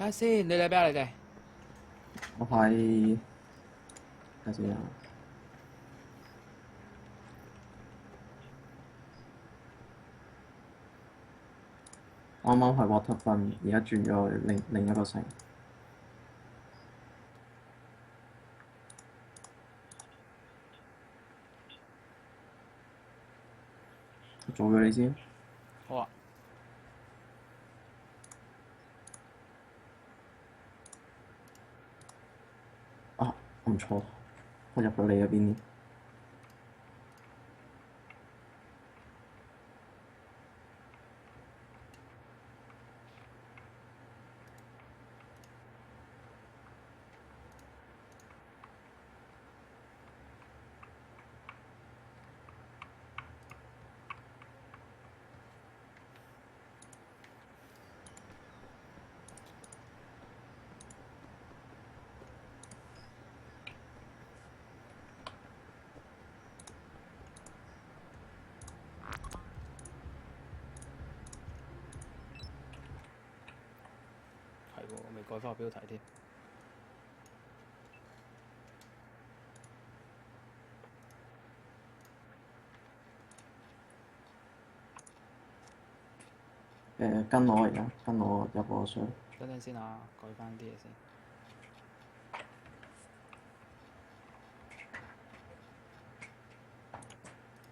下先，你哋邊啊？你哋我喺睇先啊，啱啱喺 Waterfront，而家轉咗去另一個城。做咗你先。好啊。啊，唔錯，我入到你嗰邊。係喎，我未改翻個標題添。跟我而家，跟我入個水。等陣先啊，改翻啲嘢先。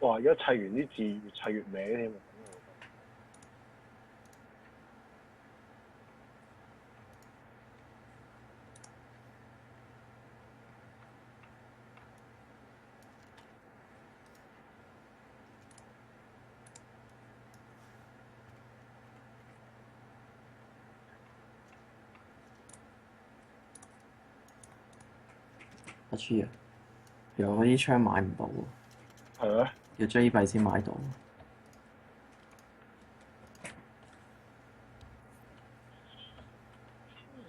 哇！而家砌完啲字越砌越歪添啊！一黐啊！原來嗰啲槍買唔到喎，係咩？要 J 幣先買到。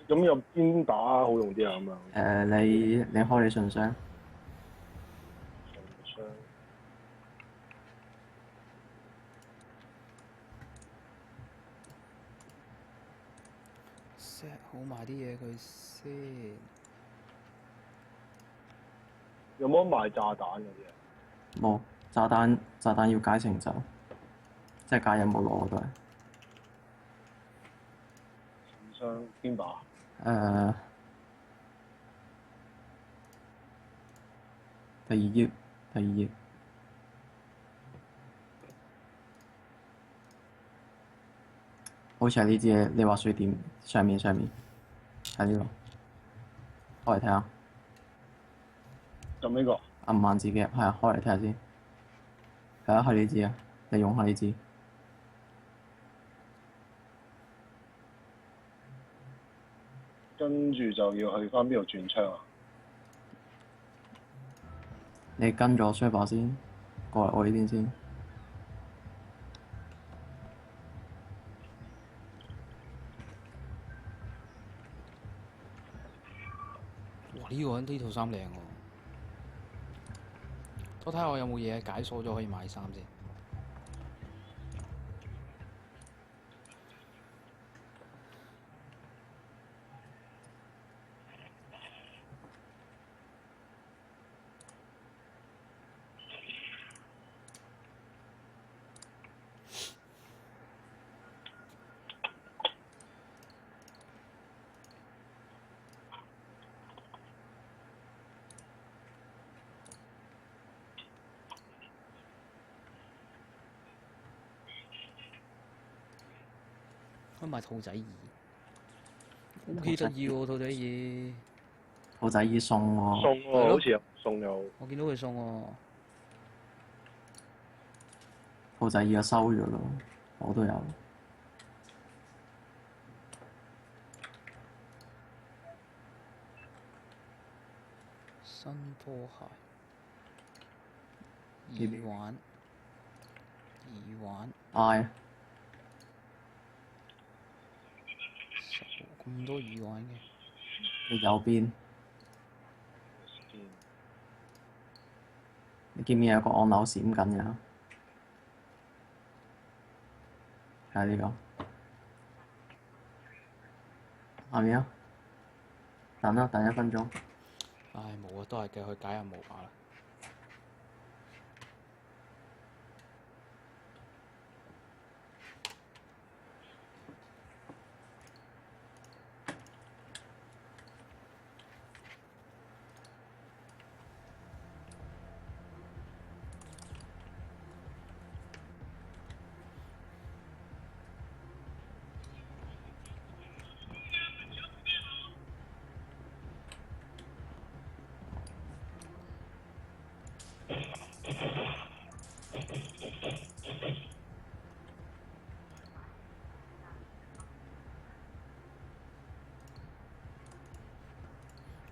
咁有邊打好用啲啊？咁樣你開你信箱。信箱 set 好埋啲嘢佢先。有冇得賣炸彈嗰啲啊？冇炸彈要解成就，即係解有冇攞都係。信箱邊把？第二頁，第二頁。好似係呢支嘢，你話水點上面係呢個，開嚟睇下。就呢個。暗慢自己入，係啊，開嚟睇下先。係啊，係呢支啊，你用下呢支。跟住就要去翻邊度轉槍啊？你跟咗 server 先，過嚟我呢邊先。哇！呢套衫靚喎。我睇下我有冇嘢解鎖咗可以買衫先。可以買兔仔耳，OK 得意喎兔仔耳。兔仔耳送喎。送喎，好似有送又。我見到佢送喎。兔仔耳就收咗咯，我都有。新波鞋、耳環、I 咁多耳環嘅。你右邊，你見唔見有個按鈕閃緊㗎？係呢個。下面啊，等啦，等1分鐘。唉，冇啊，都係繼續解任務罷啦。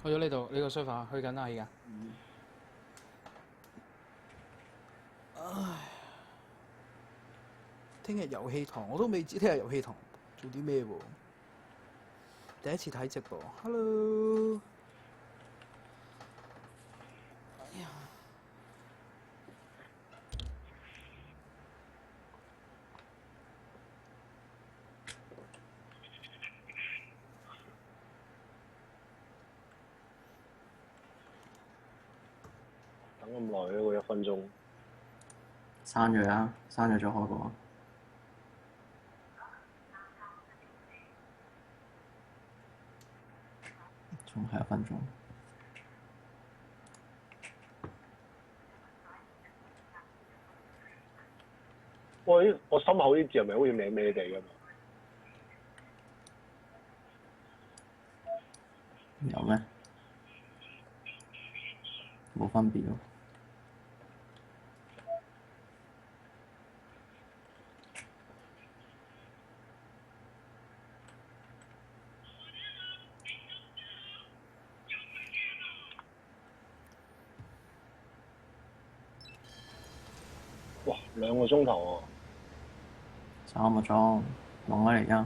去咗呢度，呢個梳化去緊啦，而家。唉，聽日遊戲堂我都未知聽日遊戲堂做啲咩喎。第一次睇直播 ，Hello。哎呀，等咁耐咧，個1分鐘。刪咗啦，刪咗再開過。仲係1分鐘。喂，我心口啲字係咪好似歪歪地㗎嘛？有咩？冇分別咯。哇，2個鐘頭3個鐘，弄咗嚟㗎。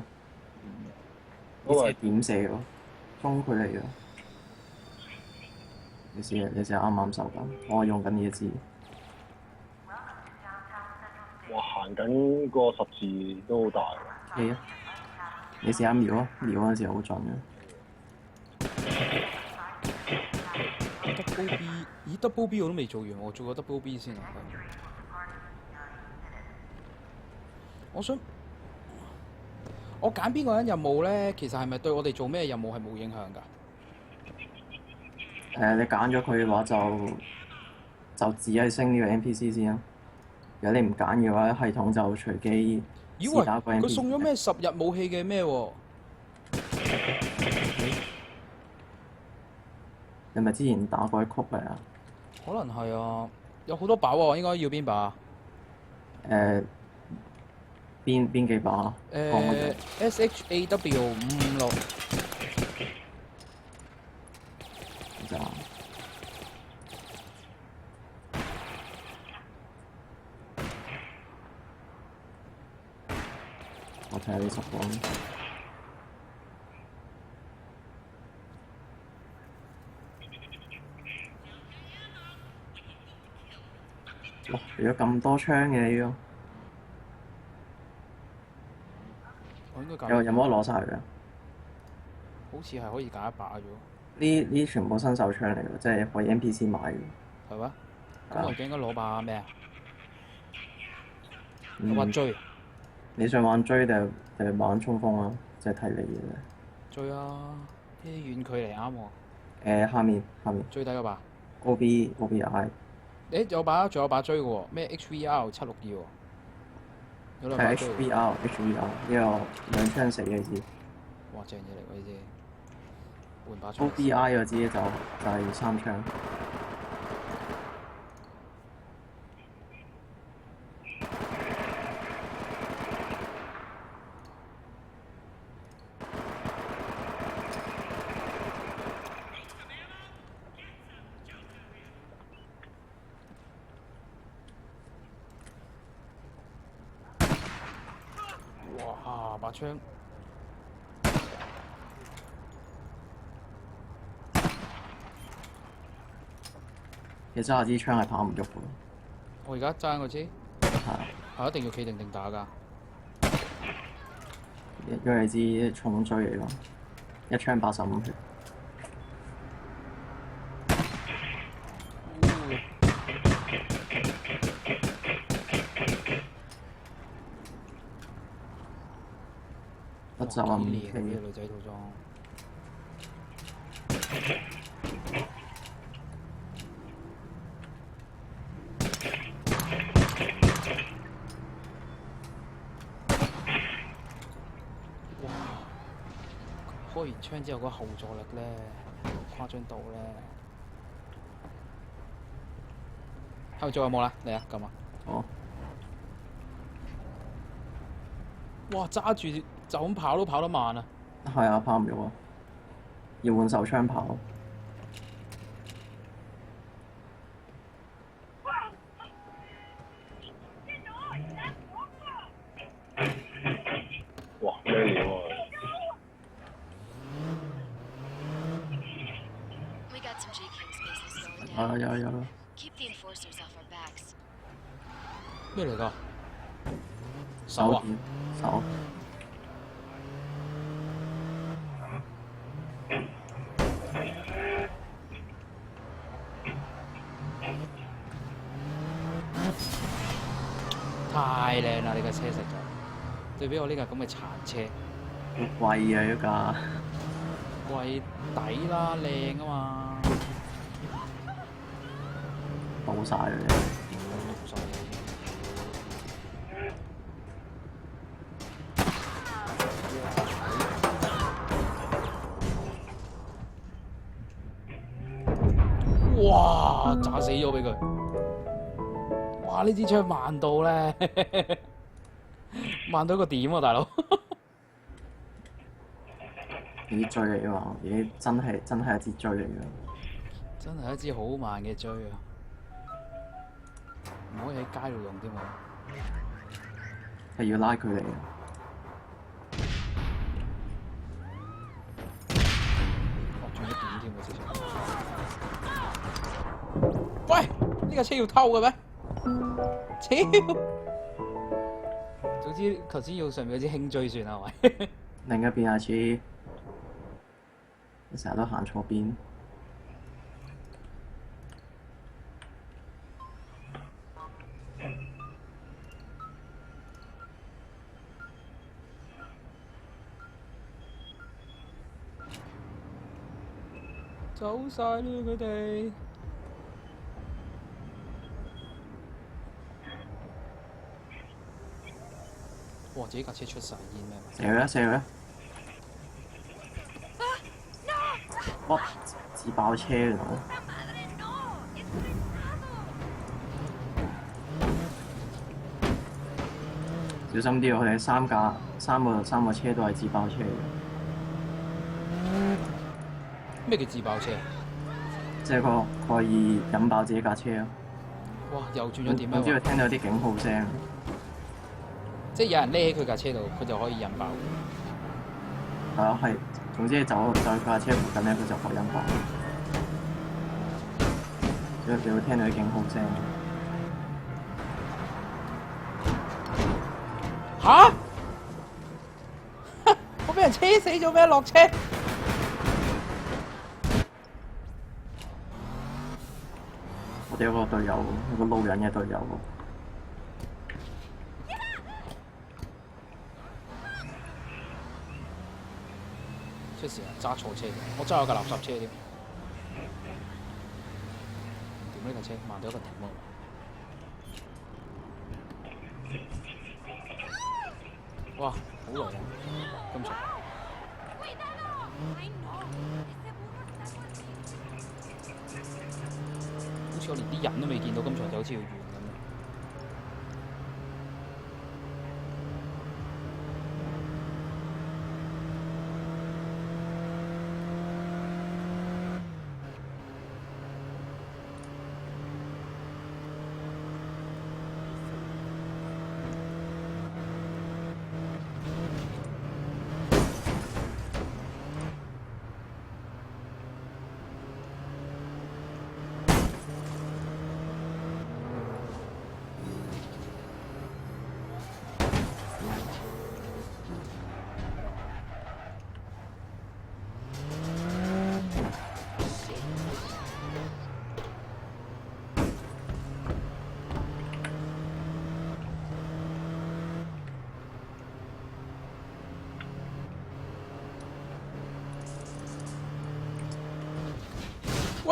嗰個係點射喎？中距離㗎。你試啱啱手緊，我用緊呢一支。哇，行緊個10字都好大喎。係啊，你試下瞄啊，瞄嗰陣時好準嘅。Double B， 咦 Double B 我都未做完，我做個 Double B 先啊。我揀邊個人任務咧，其實係咪對我哋做咩任務係冇影響㗎？你揀咗佢嘅話就只係升呢個 NPC 先啦。如果你唔揀嘅話，系統就隨機試打個 NPC。佢送咗咩10日武器嘅咩喎？你咪之前打過一曲嚟啊？可能係啊，有好多把喎，應該要邊把？邊幾把SHAW 556。就我睇下呢10個。哇！有咁多槍嘅呢個，我應該揀。有冇得攞晒佢啊？好似係可以揀一把啫喎。呢全部新手槍嚟㗎，即係可以 NPC 買嘅。係咩？咁我應該攞把咩啊？嗯、玩追。你想玩追定係玩衝鋒啊？即係睇你嘅啫。追啊！啲遠距離啱喎。下面。最低嗰把。OBI。仲有把追嘅喎，咩 HVR 762喎。有兩把追。係 HVR 呢個2槍死嘅支。哇！正嘢嚟喎呢支。換把槍。OBI 嗰支就係3槍。哇！把槍。其實揸支槍係跑唔喐嘅。我而家揸嗰支。係。一定要企定打㗎。因為支重追嚟㗎。一槍85血。不就啊幾年嘅女仔套裝。開完槍之後嗰個後座力咧，誇張到咧。後座有冇啦？嚟啊，撳啊！哦。哇！揸住就咁跑都跑得慢啊！係啊，跑唔到啊！要換手槍跑。哇！咩料啊？有啦。咩嚟㗎？手啊！手。太靚啦！呢架車實在對比我呢架咁嘅殘車，好貴啊！呢架貴抵啦，靚啊嘛，倒晒啦！倒晒哇！炸死咗俾佢！哇！呢支槍慢到咧，慢到一個點啊，大佬！呢啲追嚟㗎嘛，呢真係一支追嚟㗎。真係一支好慢嘅追啊！唔可以喺街度用添喎。係要拉佢嚟啊！哦，仲有點添喎，之前。喂！呢架車要偷嘅咩？超！總之頭先要上面嗰支輕追算啦，係咪？另一邊阿次，你成日都行錯邊。走晒啦佢哋！哇！自己架車出晒煙咩？射佢啦！哇！自爆車嚟喎！小心啲，我哋三個車都係自爆車嘅。咩叫自爆車？即係個可以引爆自己架車咯。哇！又轉咗點樣？我知佢聽到啲警號聲。即係有人匿喺佢架車度，佢就可以引爆。係啊，係。總之走佢架車附近咧，佢就可以引爆。因為佢會聽到啲警號聲。吓？我俾人車死咗咩？落車！我哋有個隊友，有個路人嘅隊友。出事啊！揸錯車，我揸有架垃圾車添。點呢架車慢到一個點啊！哇！好耐啊，咁長。好似我連啲人都未見到，咁長就好似要完咁樣。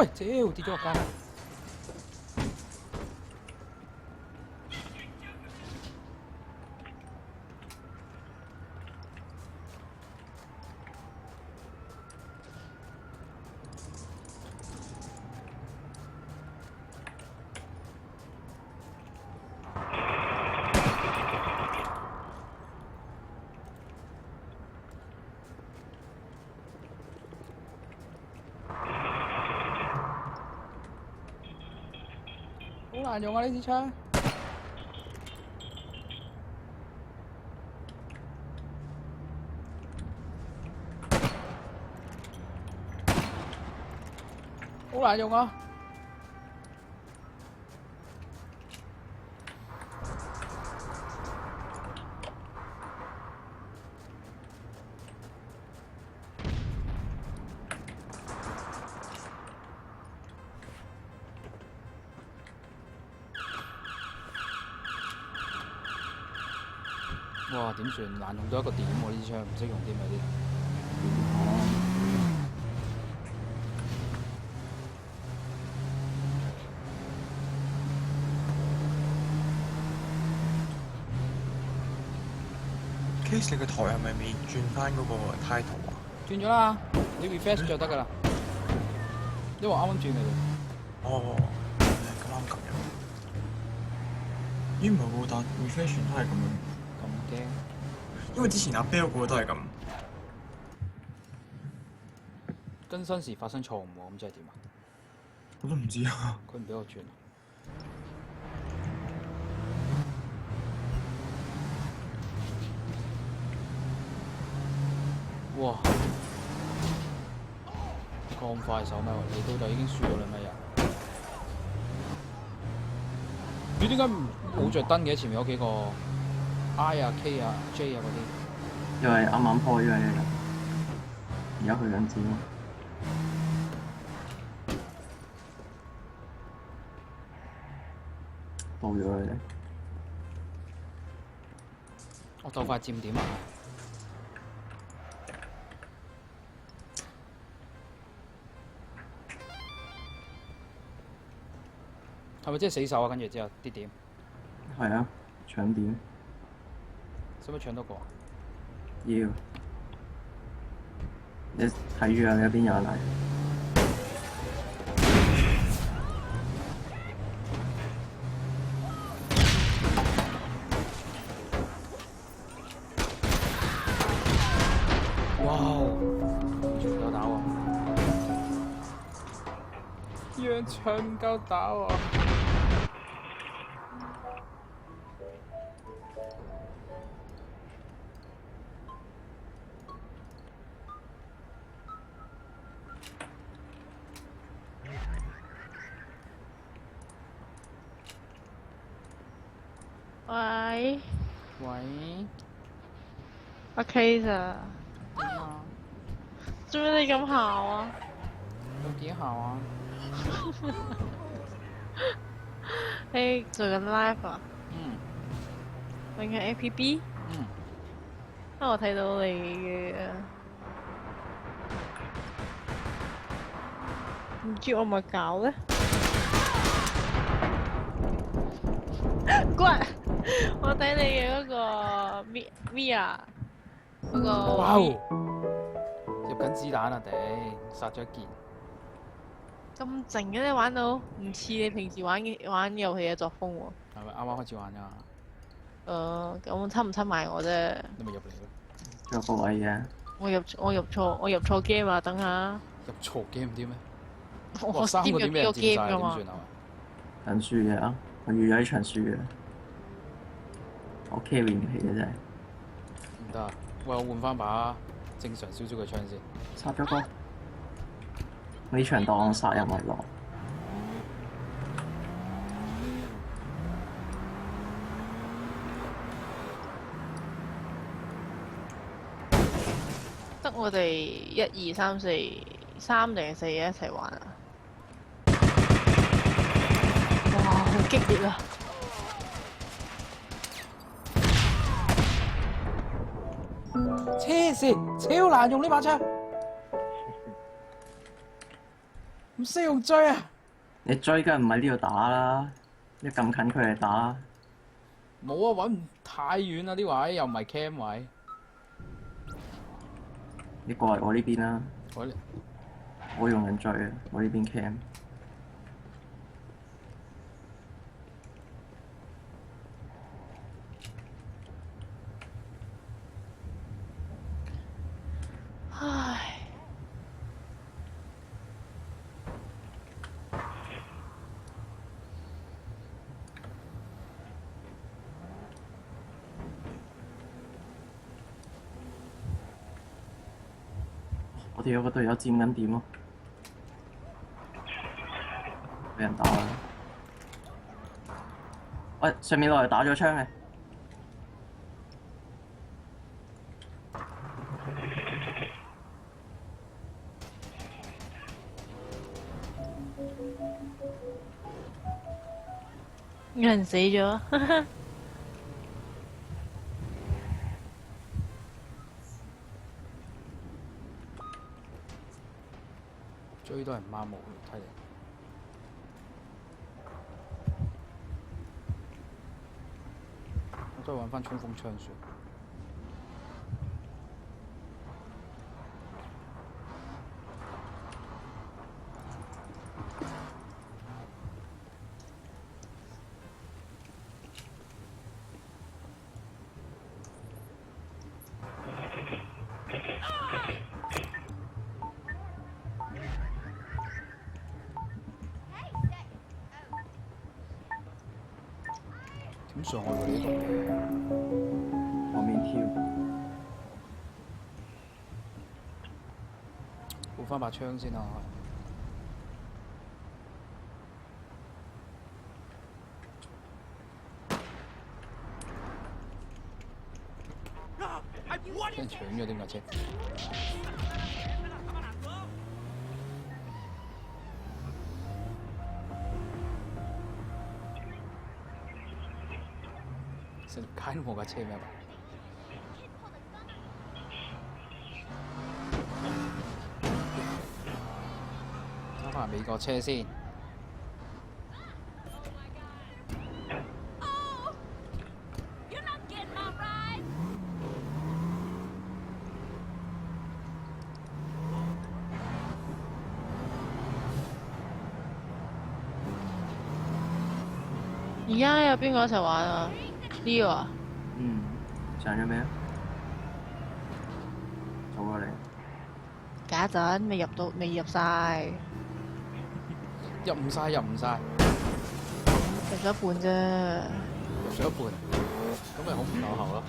喂，屌跌咗落街。好難用啊！呢支槍，好難用啊！哇！點算？難用到一個點喎！呢支槍唔識用添啊啲。Case 你個台係咪未轉翻嗰個 title 啊？轉咗啦，你 refresh 就得㗎啦。因為我啱啱轉嚟嘅。哦，咁啱咁樣。咦唔係喎，但 refresh 都係咁樣。咁驚？因為之前阿 Bell 嗰個都係咁。更新時發生錯誤喎，咁即係點啊？我都唔知啊。佢唔俾我轉。哇！咁快手咩？你到就已經輸咗啦咩又？你點解冇着燈嘅？前面有幾個 I 啊、K 啊、J 啊嗰啲。因為啱啱開咗嘅，而家去緊剪。到咗佢哋。我鬥快佔點啊！係咪即係死守啊？跟住之後啲點？係啊，搶點。使唔使搶多個？要。你睇住啊！有邊有人嚟？哇！仲夠打喎！樣槍唔夠打喎！喂，喂，阿 Case 啊，點啊？做咩你咁姣啊？有幾姣啊？你做緊 live 啊？嗯。玩緊 APP？嗯。我睇到你嘅，唔知我咪搞咧？乖，我睇你嘅嗰個 Mia 嗰個。哇！入緊子彈啊！頂，殺咗一件。咁靜嘅你玩到，唔似你平時玩遊戲嘅作風喎。係咪啱啱開始玩㗎？咁親唔親埋我啫？你咪入嚟咯。仲有個位嘅。我入錯 game 啊！等下。入錯 game 啲咩？我三個點俾人佔晒，點㗎嘛算啊？等輸嘅啊！我預咗呢場輸嘅。我 carry 唔起嘅真係。唔得啊！喂，我換翻把正常少少嘅槍先。殺咗個。呢場當殺人為樂。得我哋1、2、3、4，3定係4一齊玩啊！哇，好激烈啊！黐線，超難用呢把槍。唔識用追啊！你追梗係唔喺呢度打啦，一咁近佢嚟打。冇啊，揾唔太遠啊啲位，又唔係 cam 位。你過嚟我呢邊啦。我呢我用緊追啊，我呢邊 cam。唉。我哋有個隊友佔緊點喎，俾人打啦！喂，上面落嚟打咗槍嘅，有人死咗。追都係唔啱我睇嚟。我都係揾翻衝鋒槍算。點上去喎呢度？往面跳。換翻把槍先啊！俾人搶咗點架車？成條街都冇架車咩？揸翻美國車先。而家有邊個一齊玩啊？呢個啊？上咗未啊？做過嚟。假陣未入晒，入唔晒，入唔晒，入咗一半啫。入咗一半，咁咪好唔夠喉咯。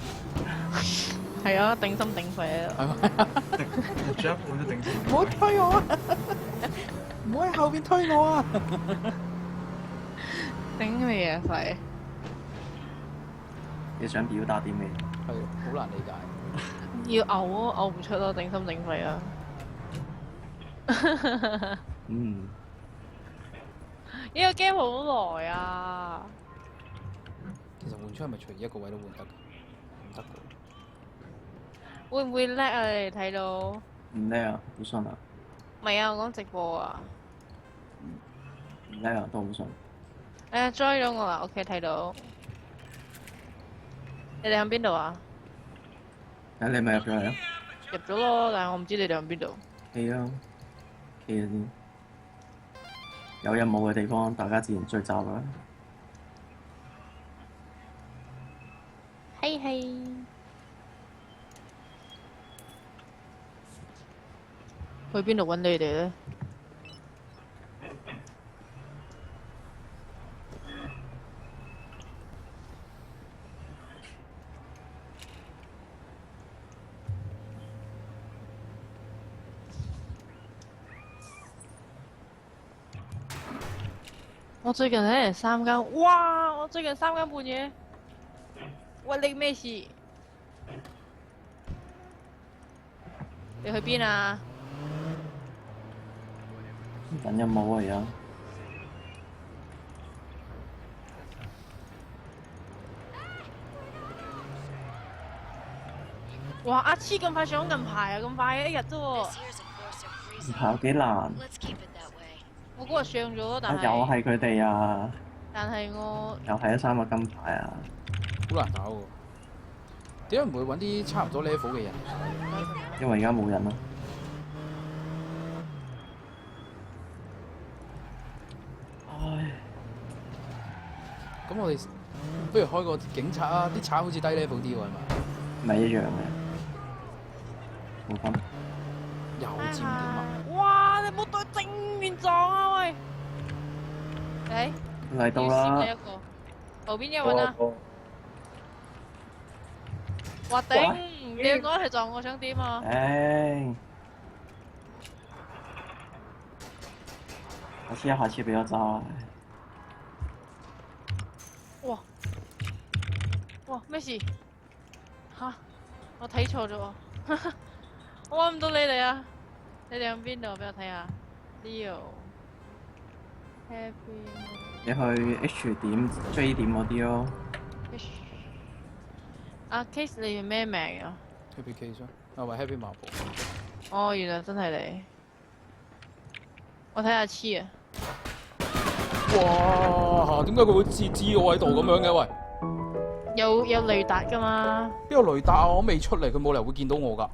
係啊，頂心頂肺啊！係咪？入咗一半都頂先。唔好推我啊！唔好喺後邊推我啊！頂你啊肺！你想表達啲咩？係，好難理解。要嘔咯，嘔唔出咯，頂心頂肺啊！呢個 game 好耐啊！其實換槍係咪隨意一個位都換得㗎？唔得㗎。會唔會叻啊？你哋睇到？唔叻啊，好順啊！唔係啊，我講直播啊。唔叻啊，都好順。join 咗我啦，OK 睇到。你哋喺邊度啊？你咪入咗嚟啊？入咗咯，但係我唔知你哋喺邊度。企啦，企咗先。有任務嘅地方，大家自然聚集啦。嘿嘿。去邊度揾你哋咧？我最近睇嚟3更，哇！我最近3更半夜，喂你咩事？你去邊啊？等任務啊而家。哇！阿黐咁快上銀牌啊，咁快嘅一日啫喎！銀牌有幾難？我嗰日上咗，但係又係佢哋啊！但係我又係3個金牌啊！好難打喎。點解唔會揾啲差唔多 level 嘅人？因為而家冇人咯。唉，咁我哋不如開個警察啊！啲賊好似低 level 啲喎，係咪？咪一樣嘅，冇分。又佔點啊？哇！你冇對正面撞啊喂！嚟到要閃你啦！一個，後邊有人啊！哇頂！兩個一齊撞我，想點啊？下次俾我揸。哇！哇咩事？吓！我睇錯咗喎，我揾唔到你哋啊！你哋喺邊度？俾我睇下。Leo，Happy。你去 H 點、J 點嗰啲咯。阿 Case 你叫咩名啊 ？Happy Case 啊，喂 Happy 麻婆。哦，原來真係你。我睇下黐啊！哇！點解佢會知我喺度咁樣嘅？喂！有雷達㗎嘛？邊有雷達啊？我未出嚟，佢冇理由會見到我㗎。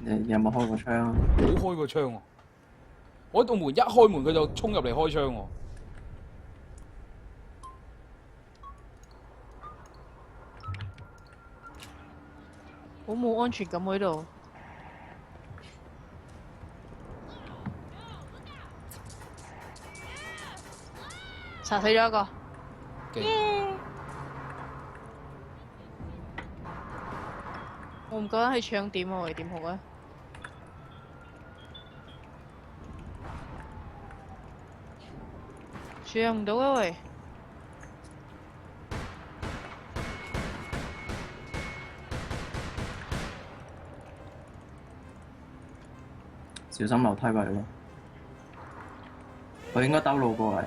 你有冇開過窗啊？冇開過窗喎！我喺度門一開門，佢就衝入嚟開窗喎。好冇安全感喺度。殺死咗一個。我唔覺得係搶點喎，點好啊？搶唔到啊喂！小心樓梯位咯，我應該兜路過嚟。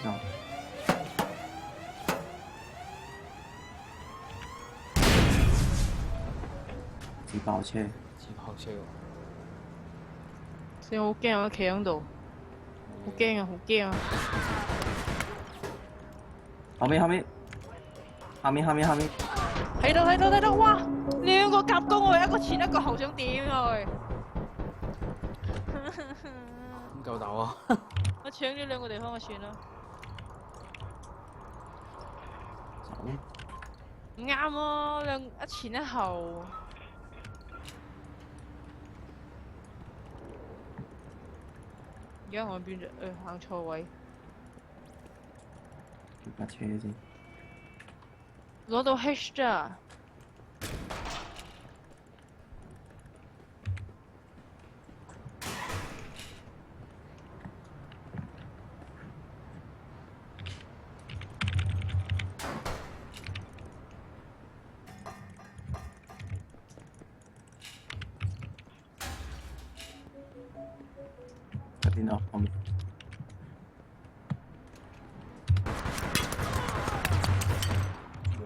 小心！自爆車！自爆車喎！死我好驚啊！企喺度，好驚啊！好驚啊！後面！睇到！哇！兩個夾攻我，一個前一個後，想點啊喂？咁夠膽啊！我搶咗兩個地方，我算啦。唔啱喎，一前一後。而家我邊度？行錯位。叫架車先。攞到 H 咋？喺邊啊？後面。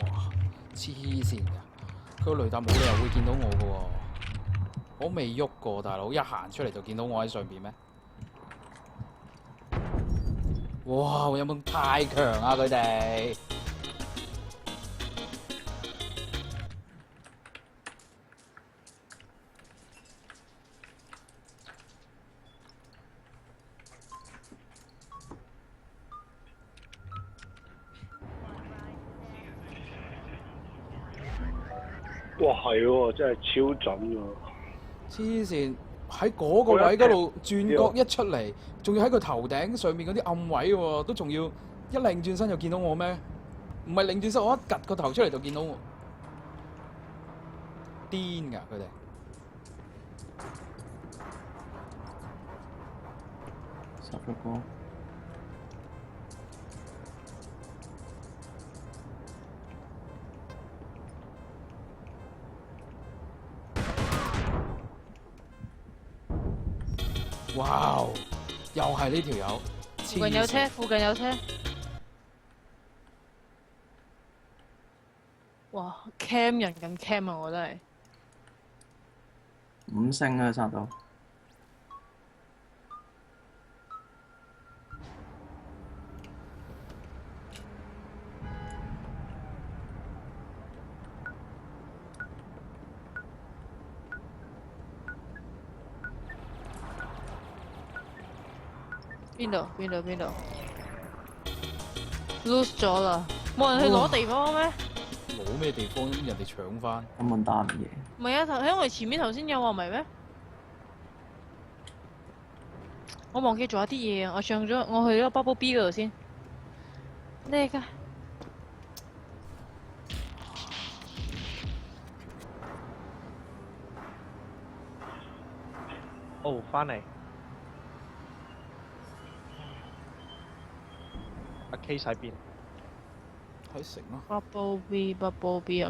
哇！黐線㗎！佢個雷達冇理由會見到我㗎喎，我未喐過，大佬一行出嚟就見到我喺上邊咩？哇！有冇太強啊佢哋？哇，係喎，真係超準喎！黐線喺嗰個位嗰度轉角一出嚟，仲要喺個頭頂上面嗰啲暗位喎，都仲要一擰轉身就見到我咩？唔係擰轉身，我一趌個頭出嚟就見到我，癲㗎佢哋！十個波。哇！又係呢條友，附近有車，附近有車。哇 ！cam 人咁 cam 啊，我真係。 5星啊，殺到！邊度？lose 咗啦！冇人去攞地方咩？攞咩地方？人哋搶翻。根本打唔贏。唔係啊，因為前面頭先有話唔係咩？我忘記咗一啲嘢啊！我去咗 Bubble B 嗰度先。咩㗎？哦，翻嚟。阿 K 喺邊？喺城咯。Bubble B 入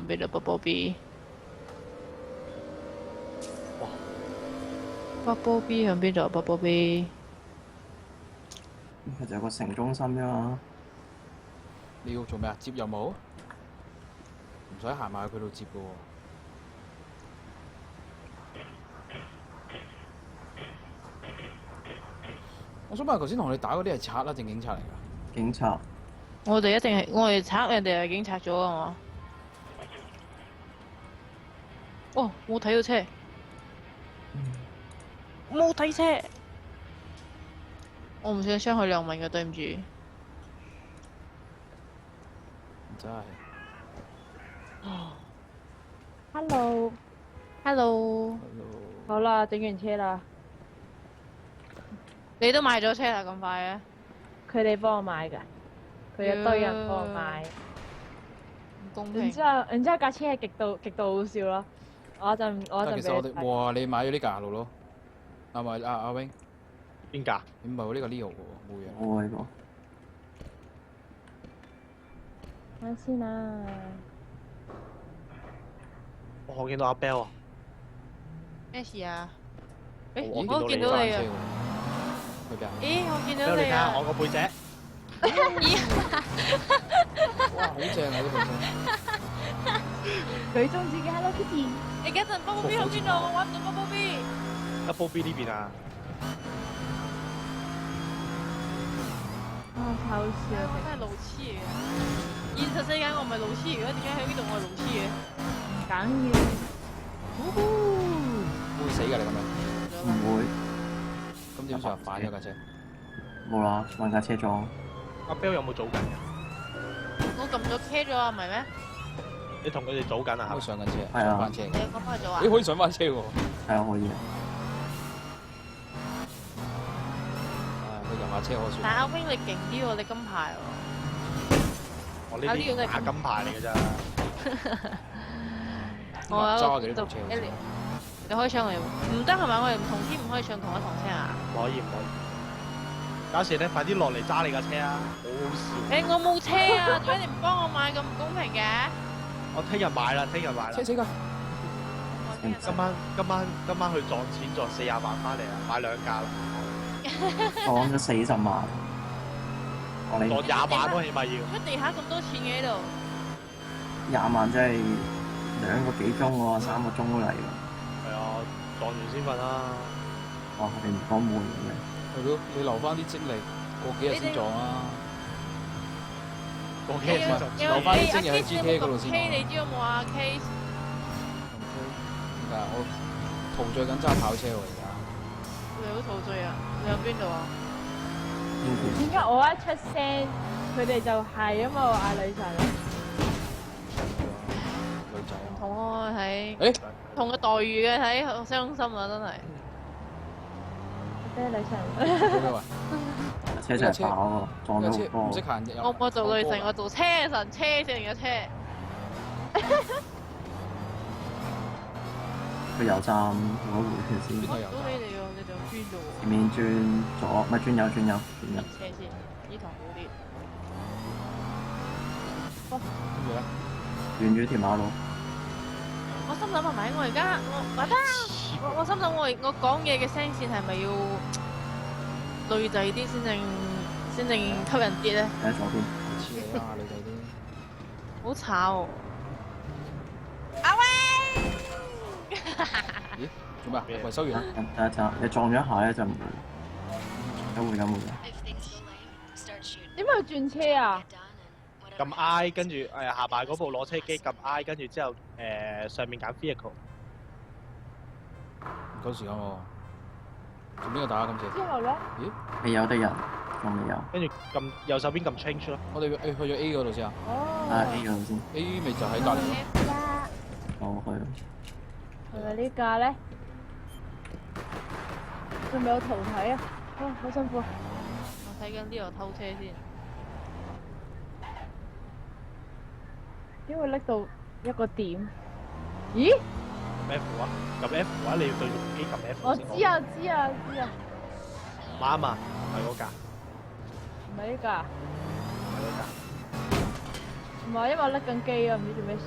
邊啦 ，Bubble B。Bubble B 喺邊度 ？Bubble B。佢就有個城中心啫嘛。你要做咩啊？接任務？唔使行埋去佢度接嘅喎。我想問，頭先同你打嗰啲係賊啦定警察嚟㗎？警察。我哋一定係我哋賊，人哋係警察咗啊嘛。哦，冇睇到車，冇睇車。我唔想傷害良民嘅，對唔住。真係。Hello， Hello， 好啦，整完車啦。你都買咗車啦，咁快嘅？佢哋幫我買㗎，佢一堆人幫我買。唔公平。然之後架車係極度好笑咯。我一陣但其實我哋俾你睇。哇，你買咗呢架路咯？係咪阿 wing？邊架？唔係喎，呢個 Leo 嘅喎，冇嘢。我呢個。啱先啦。我見到阿 Bell 啊！咩事啊？誒，我我見到你啊！去邊啊？咦，我見到你睇下你啊！我個背脊。哇，好正啊！呢部車。舉中指嘅 Hello Kitty。你家陣 Bubble B 喺邊度？我揾唔到 Bubble B。Bubble B 呢邊啊！啊，太好笑我真係路痴嚟嘅。現實世界我唔係路痴嚟嘅，點解喺呢度我係路痴嘅？緊要。會死㗎你咁樣？唔會。咁點算啊？反咗架車。冇啦，揾架車撞。阿 Bell 有冇組緊㗎？我撳咗 K 咗啊，唔係咩？你同佢哋組緊啊？可以上緊車，係啊上翻車。你講翻去做啊？你可以上翻車喎。係啊，可以啊。佢入下車可算。但阿 wing 你勁啲喎，你金牌喎。我呢啲假金牌嚟㗎咋。我有揸幾多部車？你可以上嚟，唔得係咪？我哋唔同 team 唔可以上同一台車啊？唔可以。假時咧，快啲落嚟揸你架車啊！好好笑。誒，我冇車啊，點解你唔幫我買咁唔公平嘅？我聽日買啦，聽日買啦。車死㗎！今晚去撞錢撞40萬翻嚟啊！買2架啦。撞咗40萬。我哋撞20萬咯，起碼要。乜地下咁多錢嘅喺度20萬真係2個幾鐘喎，3個鐘都嚟喎。係啊，撞完先瞓啦。哇！你唔講悶嘅。係咯，你留翻啲精力，過幾日先撞啊！過幾日先撞。留翻啲精力喺 GTA 嗰度先。 K 你知有冇啊 K？ 點解我陶醉緊揸跑車喎而家？你好陶醉啊！你喺邊度啊？點解我一出聲，佢哋就係啊嘛嗌女神？女仔啊！同我睇，誒，同個待遇嘅睇，好傷心啊！真係。咩女神？咩話？車真係爆喎，撞到好多。唔識行入。我冇做女神，我做車神，車死人嘅車。去油站攞回血先。邊度有？到你哋喎，你哋轉咗喎。前面轉左，唔係轉右，轉右，轉右。車先，呢堂好啲。跟住咧，轉咗條馬路。我心諗係咪我而家我心諗我講嘢嘅聲線係咪要女仔啲先正吸引啲咧？喺左邊。似你啦，女仔啲。好吵！阿威！咦？做咩啊？維修員啊？等一陣，你撞咗一下咧就唔會，會嘅。點解轉車啊？撳 I 跟住下排嗰部攞車機撳 I 跟住之後上面揀 vehicle。唔夠時間喎，同邊個打今次？之後咧？咦？未有的人。仲未有。跟住撳右手邊撳 change 咯。我哋去咗 A 嗰度先啊啊哦。 A 嗰度先， ，A 咪就喺隔離咯。 F 啦，我去。係咪呢架咧？仲未有圖睇啊！啊，好辛苦。我睇緊呢度偷車先。點會拎到一個點？咦？撳 F 啊，撳 F 啊，你要對用機撳 F 我先。知啊，知啊，知啊，啱啊，唔係嗰架，唔係呢架，唔係嗰架。唔係因為我拎緊機啊，唔知做咩事。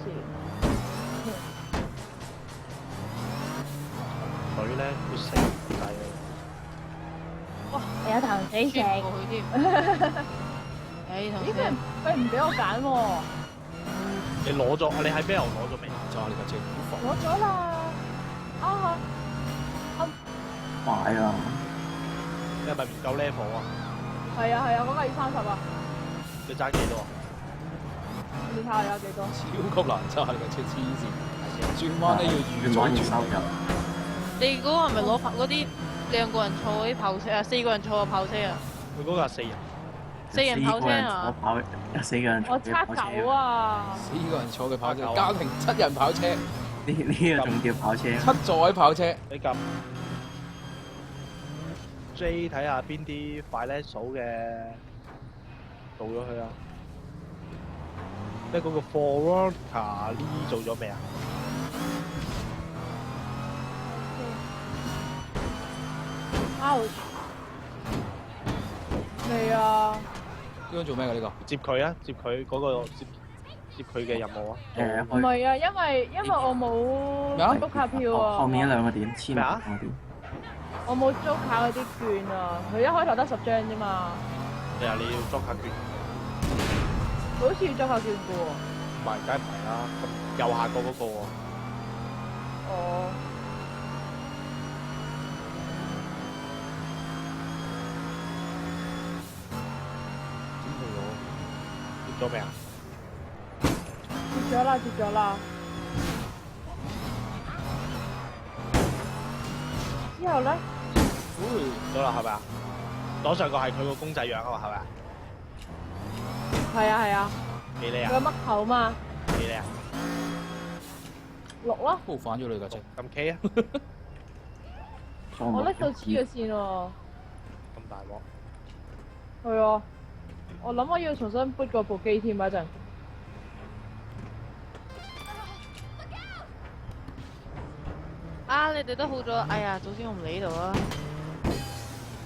佢咧要死唔計哇！有頭死穿食。過去添。誒，頭咦？先佢唔俾我揀喎，你攞咗，你喺邊度攞咗未？揸你架車好攞咗啦。啊！快啊！你係咪唔夠 level 啊？係啊係啊，嗰架要30啊！你揸幾多啊？你睇下有幾多？超級難揸你架車黐線，轉彎咧要預轉早轉彎要收入。你嗰個係咪攞嗰啲2個人坐嗰啲跑車啊？4個人坐嘅跑車啊？佢嗰個係4人， 4人跑車啊？跑4個人我差9啊！ 4個人坐嘅跑車，啊家庭7人跑車，呢個仲叫跑車。 7座位跑車。你撳 J 睇下邊啲快叻數嘅做咗佢啊！即係嗰個 Forward 呢做咗未啊？未啊！呢個做咩㗎？呢個接佢啊！接佢嗰個接佢嘅任務啊！唔係啊，因為我冇租卡票啊，後面2個點，簽咩啊2個點。我冇租卡嗰啲券啊，佢一開頭得10張啫嘛，你話你要裝卡券，佢好似要租卡券嘅喎。唔係梗係唔係啦。咁右下角嗰個喎，哦。接咗未啊？接咗啦，接咗啦。之後咧，咗啦係咪啊？左上角係佢個公仔樣啊嘛，係咪啊？係啊係啊，幾靚啊？佢有乜頭嘛幾靚啊？ ？6咯，不反咗你架車。咁 K 啊？我拎到黐咗線喎。咁大鑊！係啊，我諗我要重新 boot 過部機添啊！一陣。啊！你哋都好咗，哎呀，早知我唔嚟呢度啊！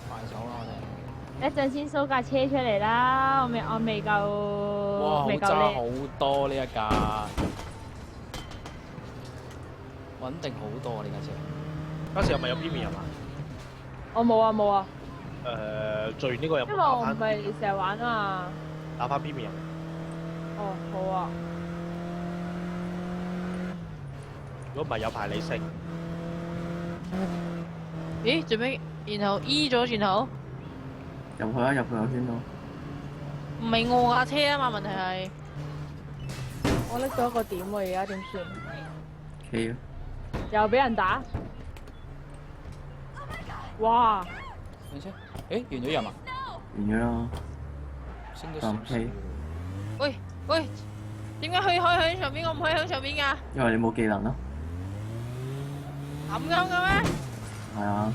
快手啦我一陣先掃架車出嚟啦，我未哋。哇！夠，好未夠揸好叻。多呢一架，穩定好多啊呢架車。嗰時係咪有 Premium 啊？我冇啊冇啊，做完呢個有因為我唔冇打翻係成日玩啊。打翻 Premium？哦，好啊。如果唔係有排你升，咦？做咩？然後 E 咗轉頭？入去啊，入去個圈度。唔係我架車啊嘛，問題係。我拎到一個點喎，而家點算？ K 啊，又俾人打。哇！等先，誒完咗人啊？完咗啦。升咗少少。喂喂，點解佢可以喺上邊，我唔可以喺上邊㗎？因為你冇技能咯。咁樣嘅咩？係啊。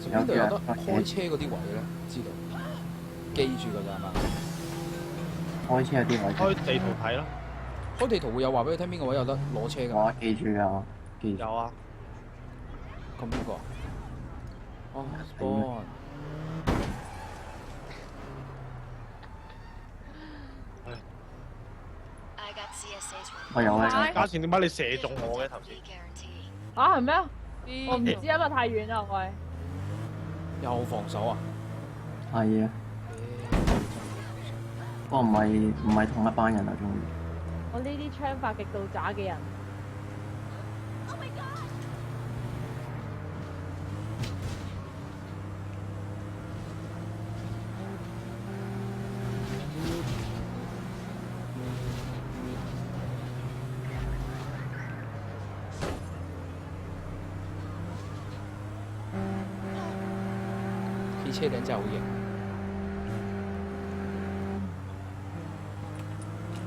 其實邊度有得開車嗰啲位咧？知道，記住㗎咋係嘛？開車有啲位。開地圖睇咯。開地圖會有話俾你聽邊個位有得攞車㗎？我記住㗎，記住。有啊。咁邊個啊？哦，spawn。我有啊。加錢點解你射中我嘅頭先？啊係咩？我唔知咦啊嘛，太遠啦喂。又防守啊？係啊。不過唔係同一班人啊，終於。我呢啲槍法極度渣嘅人。啲車頂真係好型。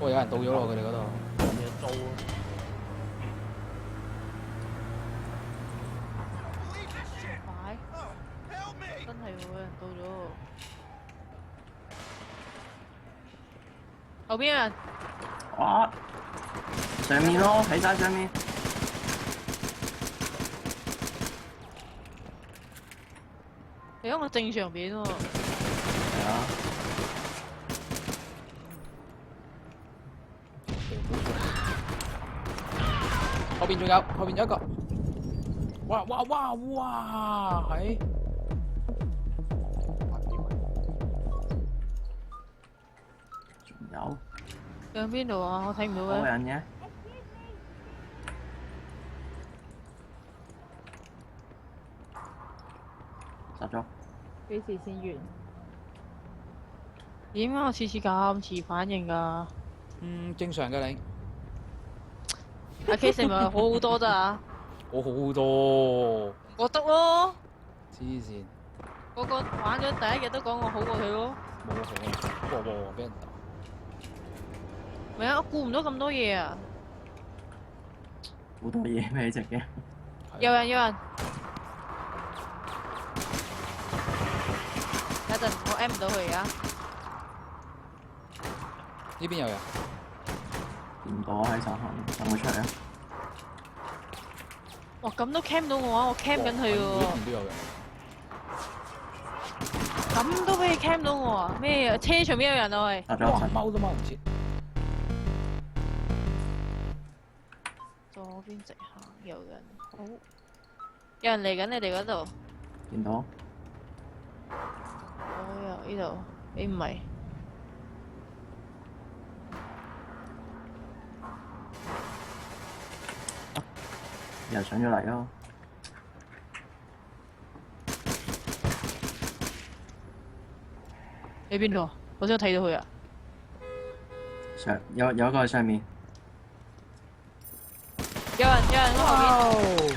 有人到咗咯，佢哋嗰度。嘢租咯。快！真係喎，有人到咗。後邊有人。哇！上面咯，喺晒上面。你喺我正上邊喎。係啊。後邊仲有，後邊有一個。哇哇哇哇！係。仲有。向邊度啊？我睇唔到嘅。個人嘅。殺咗。幾時先完？點解我次次咁遲反應㗎？正常嘅你。阿 K 成咪好好多咋？我好多。唔覺得咯。黐線。個個玩咗第一日都講我好過佢咯。冇可能，俾人打。唔係啊，我顧唔到咁多嘢啊。好多嘢咩隻嘅？有人。有陣我 M 唔到佢而家。呢邊有人。見唔到喺手行，等佢出嚟啊！哇，咁都 cam 到我啊！我 cam 緊佢喎。呢邊都有人。咁都俾你 cam 到我啊？咩啊？車上邊有人啊喂！殺咗一陣。踎都踎唔切。左邊直行有人，好，有人嚟緊你哋嗰度。見到。哦，呢度，你唔係。又上咗嚟咯。喺邊度？我想睇到佢啊！有一個喺上面。有人喺後邊。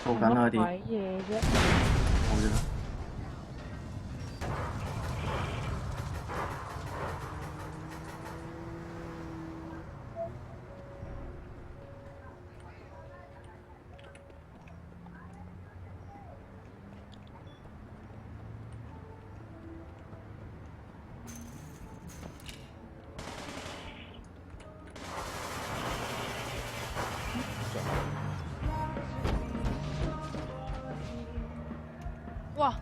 做緊嗰啲。鬼嘢啫！冇咗。哇！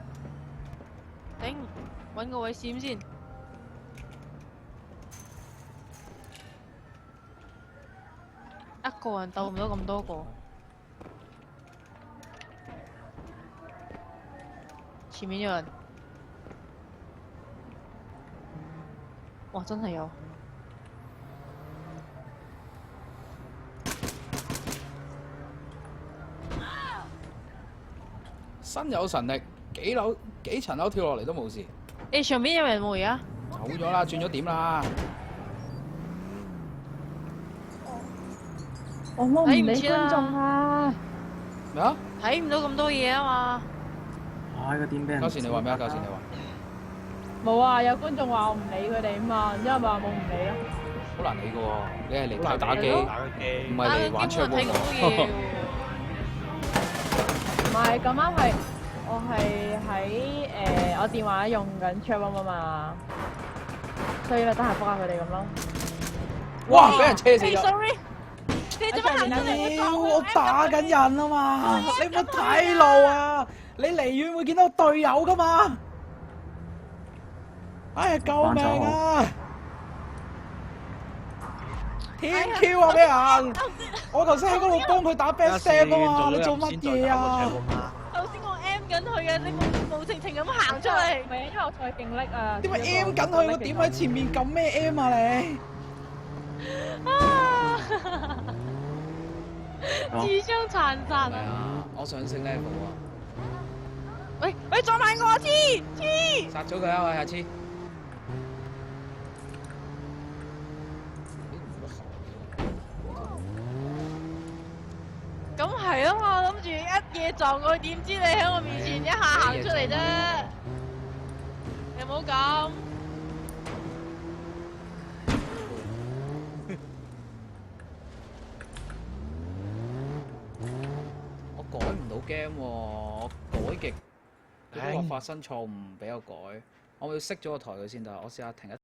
頂，搵個位閃先。一個人鬥唔到咁多個。前面有人。哇！真係有。身有神力，幾層樓跳落嚟都冇事。你上邊有人喎而家？走咗啦，轉咗點啦。我冇唔理觀眾啊！咩啊？睇唔到咁多嘢啊嘛！哇！個點俾人。教士你話咩啊？教士你話？冇啊！有觀眾話我唔理佢哋啊嘛，然之後咪話冇唔理咯。好難理㗎喎，你係嚟睇打機，唔係嚟玩桌睇咁多嘢喎。唔係咁啱係，我係喺我電話用緊 Chatroom 啊嘛，所以咪得閒覆下佢哋咁咯。哇！俾人車死咗。 sorry， 你做乜行到嚟屌！我打緊人啊嘛，你冇睇路啊！你離遠會見到隊友㗎嘛？哎呀！救命啊！天 Q 啊！俾人！我頭先喺嗰度幫佢打 best step 啊嘛！你做乜嘢啊？頭先我 M 緊佢嘅，你冇情情咁行出嚟。唔係因為我再勁力啊！點解 M 緊佢？我點喺前面撳咩 M 啊你？自相殘殺係啊！我想升 level 啊！喂，撞埋我黐！殺咗佢啊！喂，下次。救咁係啊嘛，諗住一嘢撞過去，點知你喺我面前一下行出嚟啫？你唔好咁。我改唔到 game 喎，我改極佢都話發生錯誤，唔俾我改，我要熄咗個台佢先得。我試下停一。